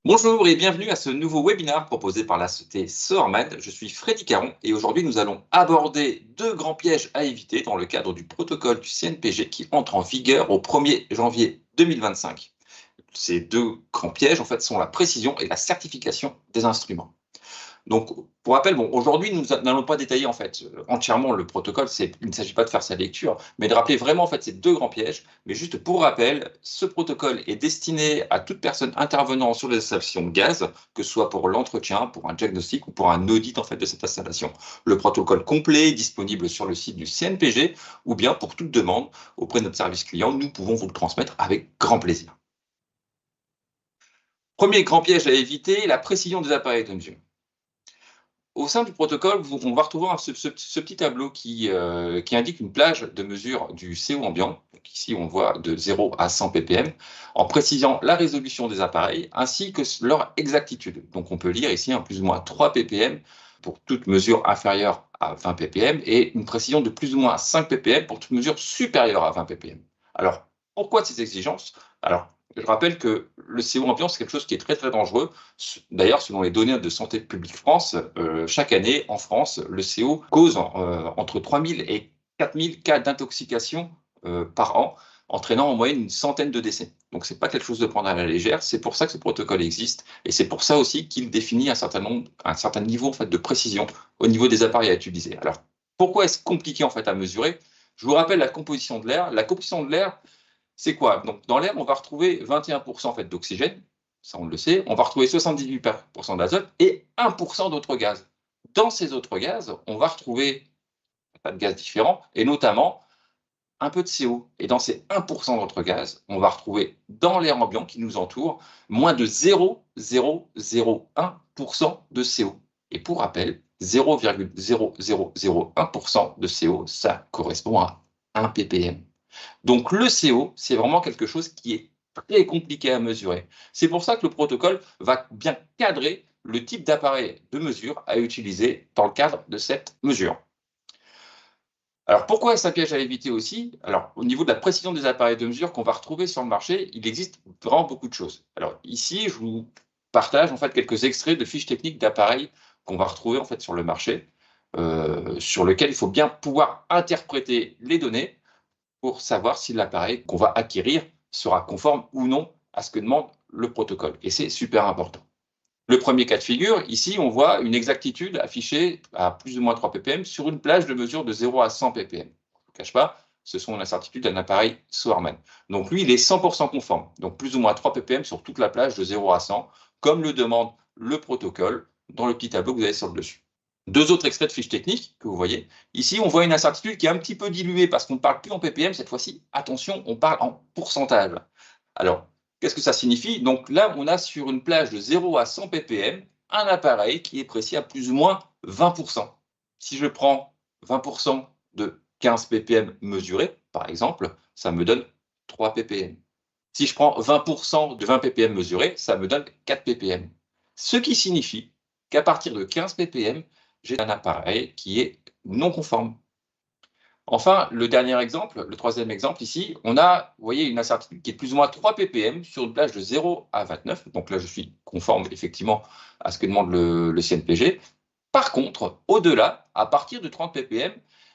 Bonjour et bienvenue à ce nouveau webinaire proposé par la société Soorman. Je suis Freddy Caron et aujourd'hui nous allons aborder deux grands pièges à éviter dans le cadre du protocole du CNPG qui entre en vigueur au 1er janvier 2025. Ces deux grands pièges en fait sont la précision et la certification des instruments. Donc, pour rappel, bon, aujourd'hui, nous n'allons pas détailler en fait entièrement le protocole. Il ne s'agit pas de faire sa lecture, mais de rappeler vraiment en fait ces deux grands pièges. Mais juste pour rappel, ce protocole est destiné à toute personne intervenant sur les installations de gaz, que ce soit pour l'entretien, pour un diagnostic ou pour un audit en fait de cette installation. Le protocole complet est disponible sur le site du CNPG ou bien pour toute demande auprès de notre service client, nous pouvons vous le transmettre avec grand plaisir. Premier grand piège à éviter, la précision des appareils de mesure. Au sein du protocole, on va retrouver ce petit tableau qui indique une plage de mesure du CO ambiant. Donc ici, on voit de 0 à 100 ppm, en précisant la résolution des appareils ainsi que leur exactitude. Donc on peut lire ici un plus ou moins 3 ppm pour toute mesure inférieure à 20 ppm et une précision de plus ou moins 5 ppm pour toute mesure supérieure à 20 ppm. Alors, pourquoi ces exigences? Alors, je rappelle que le CO ambiant, c'est quelque chose qui est très, très dangereux. D'ailleurs, selon les données de Santé publique France, chaque année, en France, le CO cause entre 3 000 et 4 000 cas d'intoxication par an, entraînant en moyenne une centaine de décès. Donc, ce n'est pas quelque chose de prendre à la légère. C'est pour ça que ce protocole existe. Et c'est pour ça aussi qu'il définit un certain niveau en fait, de précision au niveau des appareils à utiliser. Alors, pourquoi est-ce compliqué en fait, à mesurer? Je vous rappelle la composition de l'air. La composition de l'air, c'est quoi? Donc, dans l'air, on va retrouver 21% en fait, d'oxygène, ça on le sait, on va retrouver 78% d'azote et 1% d'autres gaz. Dans ces autres gaz, on va retrouver un tas de gaz différents et notamment un peu de CO. Et dans ces 1% d'autres gaz, on va retrouver dans l'air ambiant qui nous entoure moins de 0,001% de CO. Et pour rappel, 0,0001% de CO, ça correspond à 1 ppm. Donc le CO, c'est vraiment quelque chose qui est très compliqué à mesurer. C'est pour ça que le protocole va bien cadrer le type d'appareil de mesure à utiliser dans le cadre de cette mesure. Alors pourquoi est-ce un piège à éviter aussi? Alors au niveau de la précision des appareils de mesure qu'on va retrouver sur le marché, il existe vraiment beaucoup de choses. Alors ici, je vous partage en fait quelques extraits de fiches techniques d'appareils qu'on va retrouver en fait sur le marché, sur lequel il faut bien pouvoir interpréter les données pour savoir si l'appareil qu'on va acquérir sera conforme ou non à ce que demande le protocole. Et c'est super important. Le premier cas de figure, ici, on voit une exactitude affichée à plus ou moins 3 ppm sur une plage de mesure de 0 à 100 ppm. Je ne vous cache pas, ce sont la certitude d'un appareil Soorman. Donc lui, il est 100% conforme. Donc plus ou moins 3 ppm sur toute la plage de 0 à 100, comme le demande le protocole dans le petit tableau que vous avez sur le dessus. Deux autres extraits de fiches techniques que vous voyez. Ici, on voit une incertitude qui est un petit peu diluée parce qu'on ne parle plus en ppm cette fois-ci. Attention, on parle en pourcentage. Alors, qu'est-ce que ça signifie? Donc là, on a sur une plage de 0 à 100 ppm un appareil qui est précis à plus ou moins 20%. Si je prends 20% de 15 ppm mesurés, par exemple, ça me donne 3 ppm. Si je prends 20% de 20 ppm mesurés, ça me donne 4 ppm. Ce qui signifie qu'à partir de 15 ppm, j'ai un appareil qui est non conforme. Enfin, le dernier exemple, le troisième exemple ici, on a, vous voyez, une incertitude qui est plus ou moins 3 ppm sur une plage de 0 à 29. Donc là, je suis conforme effectivement à ce que demande le CNPG. Par contre, au-delà, à partir de 30 ppm,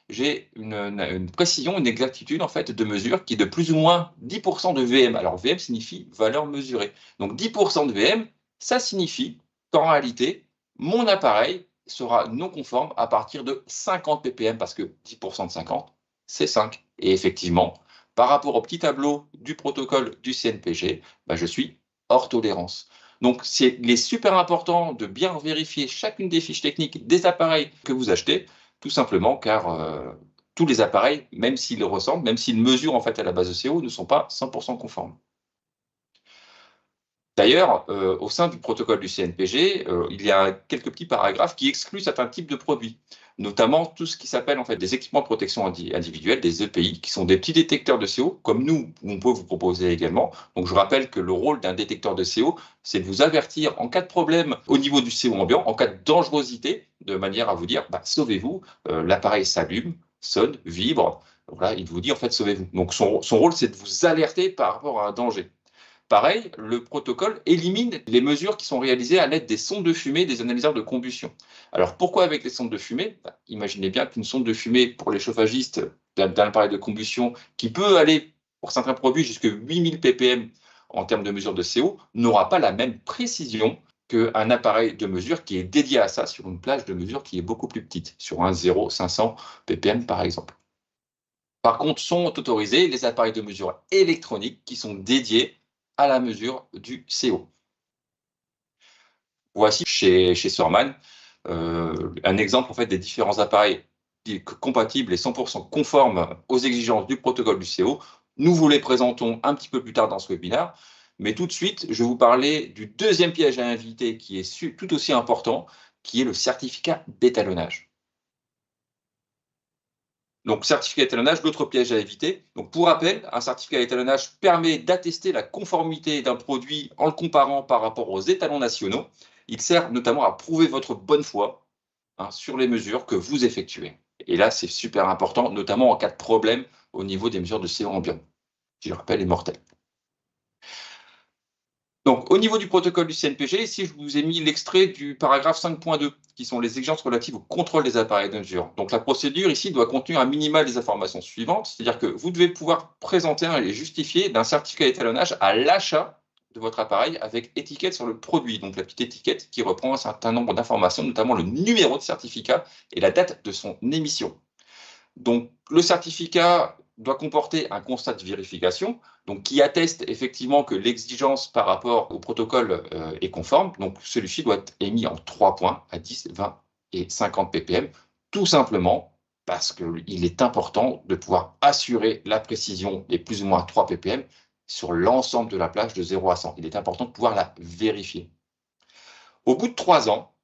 j'ai une précision, une exactitude en fait de mesure qui est de plus ou moins 10% de VM. Alors VM signifie valeur mesurée. Donc 10% de VM, ça signifie qu'en réalité, mon appareil sera non conforme à partir de 50 ppm parce que 10% de 50, c'est 5. Et effectivement, par rapport au petit tableau du protocole du CNPG, je suis hors tolérance. Donc, il est super important de bien vérifier chacune des fiches techniques des appareils que vous achetez, tout simplement car tous les appareils, même s'ils ressemblent, même s'ils mesurent en fait à la base de CO, ne sont pas 100% conformes. D'ailleurs, au sein du protocole du CNPG, il y a quelques petits paragraphes qui excluent certains types de produits, notamment tout ce qui s'appelle en fait des équipements de protection individuelle, des EPI, qui sont des petits détecteurs de CO, comme nous, on peut vous proposer également. Donc je rappelle que le rôle d'un détecteur de CO, c'est de vous avertir en cas de problème au niveau du CO ambiant, en cas de dangerosité, de manière à vous dire, sauvez-vous, l'appareil s'allume, sonne, vibre, voilà, il vous dit en fait sauvez-vous. Donc son rôle, c'est de vous alerter par rapport à un danger. Pareil, le protocole élimine les mesures qui sont réalisées à l'aide des sondes de fumée des analyseurs de combustion. Alors pourquoi avec les sondes de fumée? Imaginez bien qu'une sonde de fumée pour les chauffagistes d'un appareil de combustion qui peut aller pour certains produits jusqu'à 8000 ppm en termes de mesure de CO n'aura pas la même précision qu'un appareil de mesure qui est dédié à ça sur une plage de mesure qui est beaucoup plus petite, sur un 0,500 ppm par exemple. Par contre, sont autorisés les appareils de mesure électroniques qui sont dédiés à la mesure du CO. Voici chez Sorman un exemple en fait, des différents appareils compatibles et 100% conformes aux exigences du protocole du CO. Nous vous les présentons un petit peu plus tard dans ce webinaire, mais tout de suite, je vais vous parler du deuxième piège à éviter qui est tout aussi important, qui est le certificat d'étalonnage. Donc, certificat d'étalonnage, l'autre piège à éviter. Donc, pour rappel, un certificat d'étalonnage permet d'attester la conformité d'un produit en le comparant par rapport aux étalons nationaux. Il sert notamment à prouver votre bonne foi sur les mesures que vous effectuez. Et là, c'est super important, notamment en cas de problème au niveau des mesures de CO ambiant, qui, je le rappelle, est mortel. Donc, au niveau du protocole du CNPG, ici, je vous ai mis l'extrait du paragraphe 5.2, qui sont les exigences relatives au contrôle des appareils de mesure. Donc, la procédure ici doit contenir un minimum les informations suivantes, c'est-à-dire que vous devez pouvoir présenter et justifier d'un certificat d'étalonnage à l'achat de votre appareil avec étiquette sur le produit, donc la petite étiquette qui reprend un certain nombre d'informations, notamment le numéro de certificat et la date de son émission. Donc, le certificat doit comporter un constat de vérification, donc qui atteste effectivement que l'exigence par rapport au protocole est conforme. Donc, celui-ci doit être émis en 3 points à 10, 20 et 50 ppm, tout simplement parce qu'il est important de pouvoir assurer la précision des plus ou moins 3 ppm sur l'ensemble de la plage de 0 à 100. Il est important de pouvoir la vérifier. Au bout de 3 ans,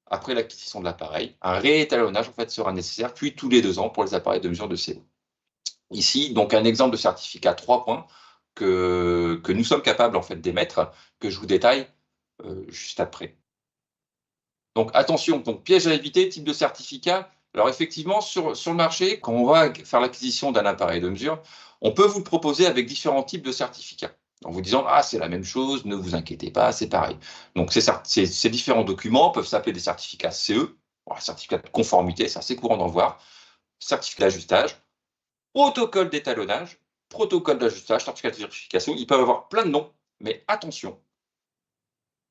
après l'acquisition de l'appareil, un réétalonnage en fait, sera nécessaire, puis tous les 2 ans pour les appareils de mesure de CO. Ici, donc un exemple de certificat 3 points que nous sommes capables en fait, d'émettre, que je vous détaille juste après. Donc attention, donc, piège à éviter, type de certificat. Alors effectivement, sur le marché, quand on va faire l'acquisition d'un appareil de mesure, on peut vous le proposer avec différents types de certificats, en vous disant « Ah, c'est la même chose, ne vous inquiétez pas, c'est pareil ». Donc ces différents documents peuvent s'appeler des certificats CE, certificat de conformité, c'est assez courant d'en voir, certificat d'ajustage, protocole d'étalonnage, protocole d'ajustage, certificat de vérification, ils peuvent avoir plein de noms, mais attention,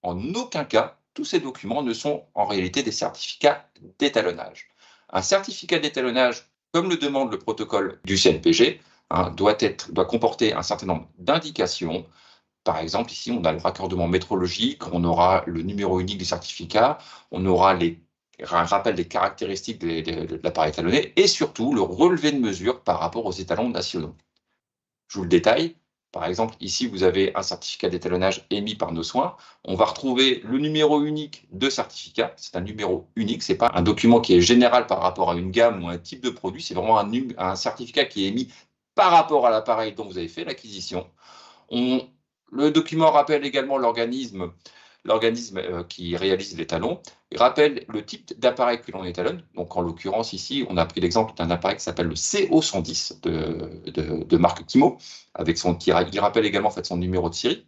en aucun cas, tous ces documents ne sont en réalité des certificats d'étalonnage. Un certificat d'étalonnage, comme le demande le protocole du CNPG, doit comporter un certain nombre d'indications. Par exemple, ici, on a le raccordement métrologique, on aura le numéro unique du certificat, on aura un rappel des caractéristiques de l'appareil étalonné et surtout le relevé de mesure par rapport aux étalons nationaux. Je vous le détaille. Par exemple, ici, vous avez un certificat d'étalonnage émis par Nos Soins. On va retrouver le numéro unique de certificat. C'est un numéro unique, ce n'est pas un document qui est général par rapport à une gamme ou un type de produit. C'est vraiment un certificat qui est émis par rapport à l'appareil dont vous avez fait l'acquisition. Le document rappelle également l'organisme qui réalise l'étalon. Il rappelle le type d'appareil que l'on étalonne. Donc, en l'occurrence, ici, on a pris l'exemple d'un appareil qui s'appelle le CO110 de marque Kimo, il rappelle également en fait, son numéro de série.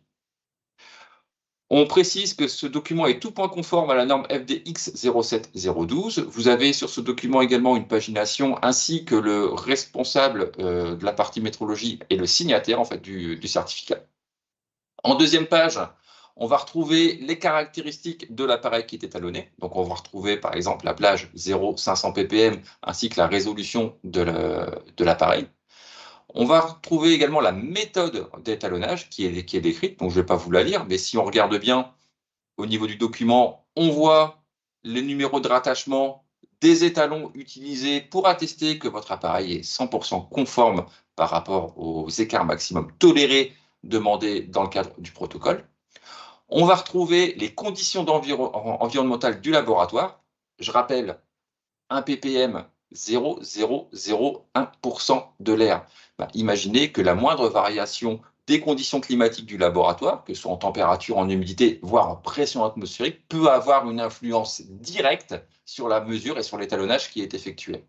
On précise que ce document est tout point conforme à la norme FDX 07012. Vous avez sur ce document également une pagination ainsi que le responsable de la partie métrologie et le signataire en fait, du certificat. En deuxième page, on va retrouver les caractéristiques de l'appareil qui est étalonné. Donc, on va retrouver par exemple la plage 0,500 ppm ainsi que la résolution de l'appareil. On va retrouver également la méthode d'étalonnage qui est décrite. Donc, je ne vais pas vous la lire, mais si on regarde bien au niveau du document, on voit les numéros de rattachement des étalons utilisés pour attester que votre appareil est 100% conforme par rapport aux écarts maximum tolérés demandés dans le cadre du protocole. On va retrouver les conditions environnementales du laboratoire. Je rappelle, 1 ppm, 0,001% de l'air. Imaginez que la moindre variation des conditions climatiques du laboratoire, que ce soit en température, en humidité, voire en pression atmosphérique, peut avoir une influence directe sur la mesure et sur l'étalonnage qui est effectué.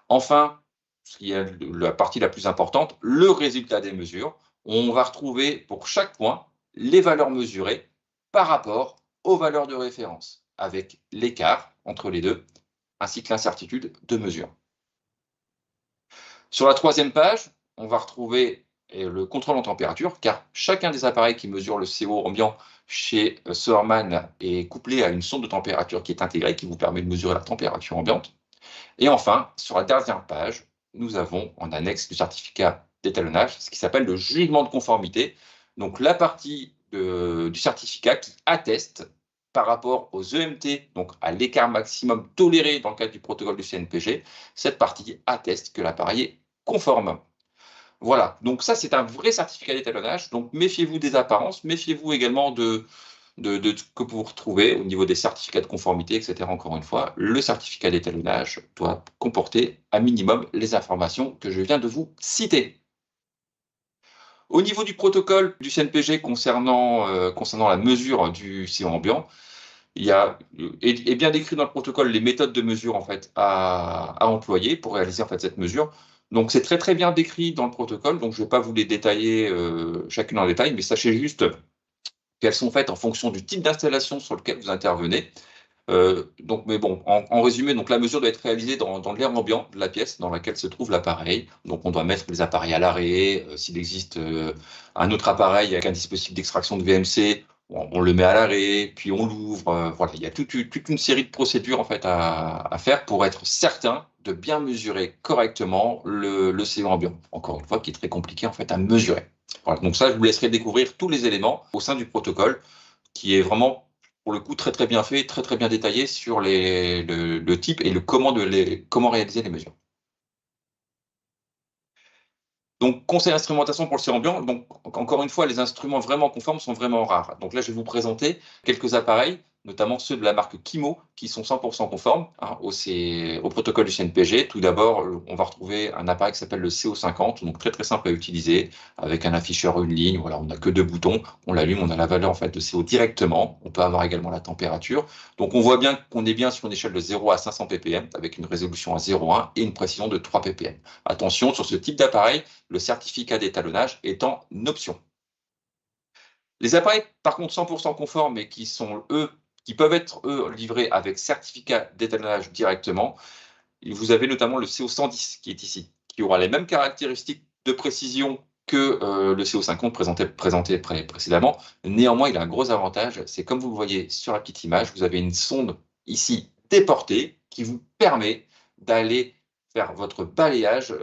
Enfin, ce qui est la partie la plus importante, le résultat des mesures. on va retrouver pour chaque point les valeurs mesurées par rapport aux valeurs de référence, avec l'écart entre les deux, ainsi que l'incertitude de mesure. Sur la troisième page, on va retrouver le contrôle en température, car chacun des appareils qui mesure le CO ambiant chez Soermann est couplé à une sonde de température qui est intégrée, qui vous permet de mesurer la température ambiante. Et enfin, sur la dernière page, nous avons en annexe du certificat d'étalonnage ce qui s'appelle le jugement de conformité, donc la partie du certificat qui atteste par rapport aux EMT, donc à l'écart maximum toléré dans le cadre du protocole du CNPG, cette partie atteste que l'appareil est conforme. Voilà, donc ça c'est un vrai certificat d'étalonnage, donc méfiez-vous des apparences, méfiez-vous également de ce que vous retrouvez au niveau des certificats de conformité, etc. Encore une fois, le certificat d'étalonnage doit comporter à minimum les informations que je viens de vous citer. Au niveau du protocole du CNPG concernant la mesure du CO ambiant, il y a est bien décrit dans le protocole les méthodes de mesure en fait à employer pour réaliser en fait cette mesure. Donc c'est très bien décrit dans le protocole, donc je ne vais pas vous les détailler chacune en détail, mais sachez juste qu'elles sont faites en fonction du type d'installation sur lequel vous intervenez. Mais bon, en résumé, donc la mesure doit être réalisée dans l'air ambiant de la pièce dans laquelle se trouve l'appareil. Donc on doit mettre les appareils à l'arrêt. S'il existe un autre appareil avec un dispositif d'extraction de VMC, on le met à l'arrêt, puis on l'ouvre. Voilà, il y a toute une série de procédures en fait à faire pour être certain de bien mesurer correctement le CO ambiant. Encore une fois, qui est très compliqué en fait à mesurer. Voilà, donc ça, je vous laisserai découvrir tous les éléments au sein du protocole, qui est vraiment pour le coup très bien fait, très bien détaillé sur le type et comment réaliser les mesures. Donc, conseil d'instrumentation pour le CO ambiant. Donc, encore une fois, les instruments vraiment conformes sont vraiment rares. Donc là, je vais vous présenter quelques appareils, notamment ceux de la marque Kimo, qui sont 100% conformes au protocole du CNPG. Tout d'abord, on va retrouver un appareil qui s'appelle le CO50, donc très simple à utiliser, avec un afficheur, une ligne. Voilà, on n'a que 2 boutons. On l'allume, on a la valeur en fait de CO directement. On peut avoir également la température. Donc, on voit bien qu'on est bien sur une échelle de 0 à 500 ppm, avec une résolution à 0,1 et une précision de 3 ppm. Attention, sur ce type d'appareil, le certificat d'étalonnage est en option. Les appareils, par contre, 100% conformes et qui peuvent être, livrés avec certificat d'étalonnage directement, vous avez notamment le CO110 qui est ici, qui aura les mêmes caractéristiques de précision que le CO50 présenté précédemment. Néanmoins, il a un gros avantage, c'est comme vous le voyez sur la petite image, vous avez une sonde ici déportée qui vous permet d'aller faire votre balayage,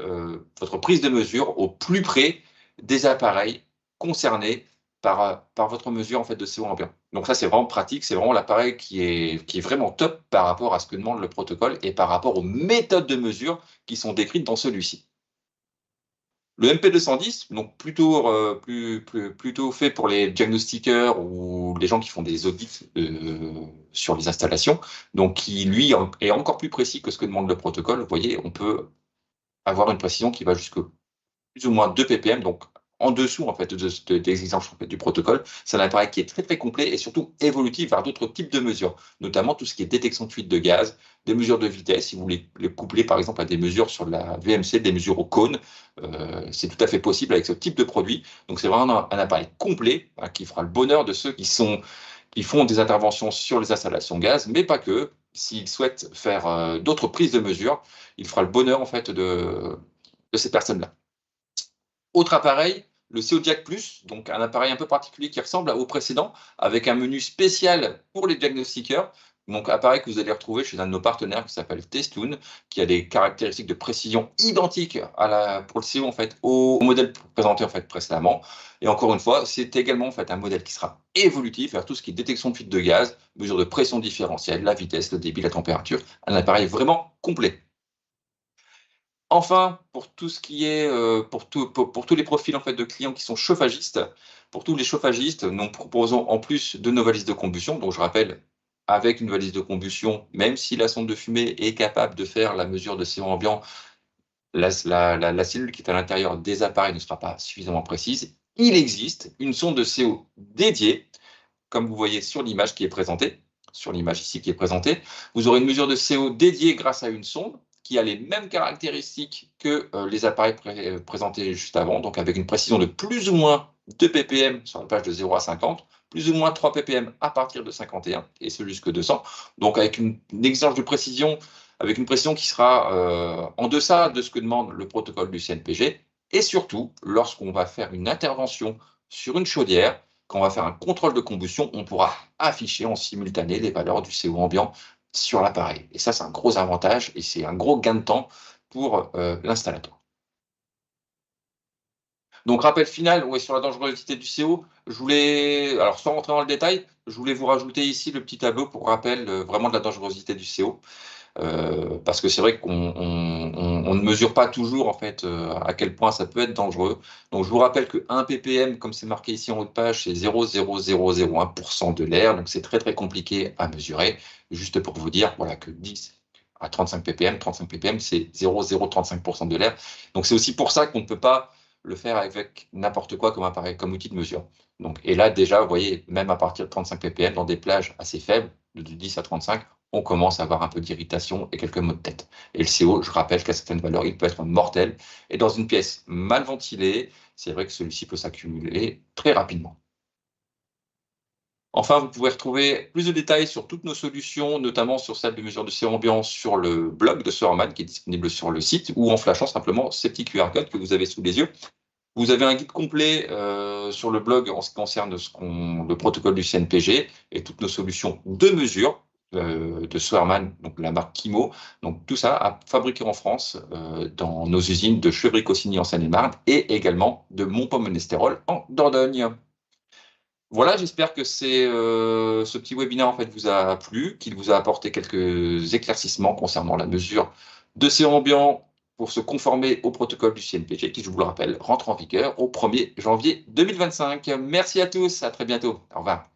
votre prise de mesure au plus près des appareils concernés par votre mesure en fait, de CO ambiant. Donc ça, c'est vraiment pratique, c'est vraiment l'appareil qui est vraiment top par rapport à ce que demande le protocole et par rapport aux méthodes de mesure qui sont décrites dans celui-ci. Le MP210, donc plutôt fait pour les diagnostiqueurs ou les gens qui font des audits sur les installations, donc qui lui est encore plus précis que ce que demande le protocole. Vous voyez, on peut avoir une précision qui va jusqu'à plus ou moins 2 ppm, donc en dessous en fait des exigences en fait, du protocole. C'est un appareil qui est très complet et surtout évolutif vers d'autres types de mesures, notamment tout ce qui est détection de fuite de gaz, des mesures de vitesse. Si vous voulez les coupler par exemple à des mesures sur la VMC, des mesures au cône, c'est tout à fait possible avec ce type de produit. Donc c'est vraiment un appareil complet qui fera le bonheur de ceux qui font des interventions sur les installations gaz, mais pas que. S'ils souhaitent faire d'autres prises de mesures, il fera le bonheur en fait de ces personnes-là. Autre appareil, le CODIAC Plus, donc un appareil un peu particulier qui ressemble au précédent, avec un menu spécial pour les diagnostiqueurs. Donc appareil que vous allez retrouver chez un de nos partenaires qui s'appelle Testoon, qui a des caractéristiques de précision identiques pour le CO en fait au modèle présenté en fait précédemment. Et encore une fois, c'est également en fait un modèle qui sera évolutif vers tout ce qui est détection de fuite de gaz, mesure de pression différentielle, la vitesse, le débit, la température, un appareil vraiment complet. Enfin, pour tout ce qui est pour tous les profils en fait de clients qui sont chauffagistes, pour tous les chauffagistes, nous proposons en plus de nos valises de combustion. Donc je rappelle, avec une valise de combustion, même si la sonde de fumée est capable de faire la mesure de CO ambiant, la cellule qui est à l'intérieur des appareils ne sera pas suffisamment précise. Il existe une sonde de CO dédiée, comme vous voyez sur l'image qui est présentée, sur l'image ici qui est présentée. Vous aurez une mesure de CO dédiée grâce à une sonde qui a les mêmes caractéristiques que les appareils présentés juste avant, donc avec une précision de plus ou moins 2 ppm sur la page de 0 à 50, plus ou moins 3 ppm à partir de 51, et ce jusque 200, donc avec une exigence de précision, avec une précision qui sera en deçà de ce que demande le protocole du CNPG, et surtout, lorsqu'on va faire une intervention sur une chaudière, quand on va faire un contrôle de combustion, on pourra afficher en simultané les valeurs du CO ambiant sur l'appareil. Et ça, c'est un gros avantage et c'est un gros gain de temps pour l'installateur. Donc, rappel final, ouais, sur la dangerosité du CO, je voulais, alors sans rentrer dans le détail, je voulais vous rajouter ici le petit tableau pour rappel vraiment de la dangerosité du CO. Parce que c'est vrai qu'on ne mesure pas toujours en fait à quel point ça peut être dangereux. Donc je vous rappelle que 1 ppm, comme c'est marqué ici en haut de page, c'est 0,0001% de l'air, donc c'est très très compliqué à mesurer. Juste pour vous dire, voilà, que 10 à 35 ppm, c'est 0,035% de l'air. Donc c'est aussi pour ça qu'on ne peut pas le faire avec n'importe quoi comme appareil, comme outil de mesure. Donc, et là déjà, vous voyez, même à partir de 35 ppm, dans des plages assez faibles, de 10 à 35, on commence à avoir un peu d'irritation et quelques maux de tête. Et le CO, je rappelle qu'à certaines valeurs, il peut être mortel. Et dans une pièce mal ventilée, c'est vrai que celui-ci peut s'accumuler très rapidement. Enfin, vous pouvez retrouver plus de détails sur toutes nos solutions, notamment sur celle de mesure de CO ambiant sur le blog de Soermann qui est disponible sur le site ou en flashant simplement ces petits QR codes que vous avez sous les yeux. Vous avez un guide complet sur le blog en ce qui concerne le protocole du CNPG et toutes nos solutions de mesure de Soermann, donc la marque Kimo. Donc tout ça à fabriquer en France dans nos usines de Chevry-Cossigny en Seine-et-Marne et également de Montpont-Ménestérol en Dordogne. Voilà, j'espère que ce petit webinaire en fait vous a plu, qu'il vous a apporté quelques éclaircissements concernant la mesure de CO ambiant pour se conformer au protocole du CNPG, qui, je vous le rappelle, rentre en vigueur au 1er janvier 2025. Merci à tous, à très bientôt. Au revoir.